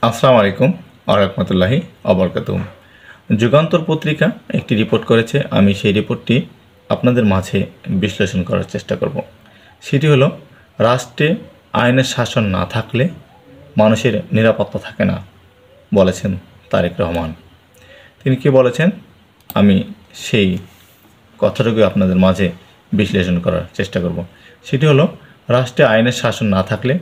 আসসালামু আলাইকুম ওয়া রাহমাতুল্লাহি ওয়া বারাকাতুহু। যুগান্তর পত্রিকা একটি রিপোর্ট করেছে, আমি সেই রিপোর্টটি আপনাদের মাঝে বিশ্লেষণ করার চেষ্টা করব। সেটি হলো, রাষ্ট্রে আইনের শাসন না থাকলে মানুষের নিরাপত্তা থাকে না, বলেছেন তারেক রহমান। তিনি কি বলেছেন, আমি সেই কথাটুকু আপনাদের মাঝে বিশ্লেষণ করার চেষ্টা করব। সেটি হলো, রাষ্ট্রে আইনের শাসন না থাকলে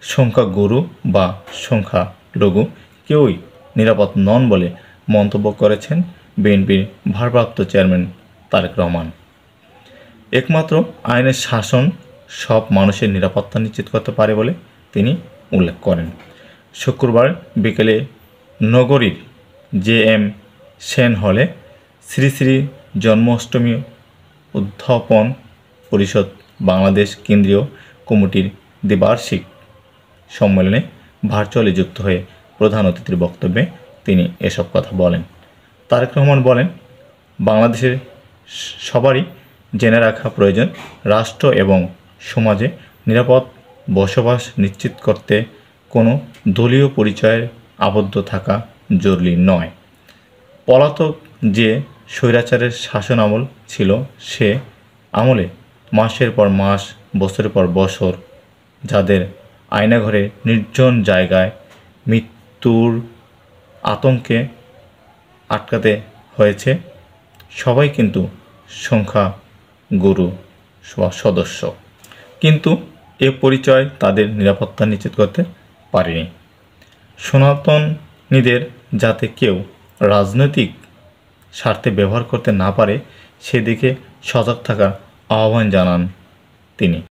সংখ্যা গুরু বা সংখ্যা লঘু কেউই নিরাপদ নন বলে মন্তব্য করেছেন বিএনপির ভারপ্রাপ্ত চেয়ারম্যান তারেক রহমান। একমাত্র আইনের শাসন সব মানুষের নিরাপত্তা নিশ্চিত করতে পারে বলে তিনি উল্লেখ করেন। শুক্রবার বিকেলে নগরীর JM সেন হলে শ্রী শ্রী জন্মাষ্টমী উদ্যাপন পরিষদ বাংলাদেশ কেন্দ্রীয় কমিটির দ্বিবার্ষিক সম্মেলনে ভার্চুয়ালি যুক্ত হয়ে প্রধান অতিথির বক্তব্যে তিনি এসব কথা বলেন। তারেক রহমান বলেন, বাংলাদেশের সবারই জেনে রাখা প্রয়োজন, রাষ্ট্র এবং সমাজে নিরাপদ বসবাস নিশ্চিত করতে কোনো দলীয় পরিচয়ে আবদ্ধ থাকা জরুরি নয়। পলাতক যে স্বৈরাচারের শাসন আমল ছিল, সে আমলে মাসের পর মাস, বছরের পর বছর যাদের আয়নাঘরে নির্জন জায়গায় মৃত্যুর আতঙ্কে আটকাতে হয়েছে, সবাই কিন্তু সংখ্যা গুরু সদস্য, কিন্তু এ পরিচয় তাদের নিরাপত্তা নিশ্চিত করতে পারেনি। সনাতনীদের যাতে কেউ রাজনৈতিক স্বার্থে ব্যবহার করতে না পারে, সেদিকে সজাগ থাকার আহ্বান জানান তিনি।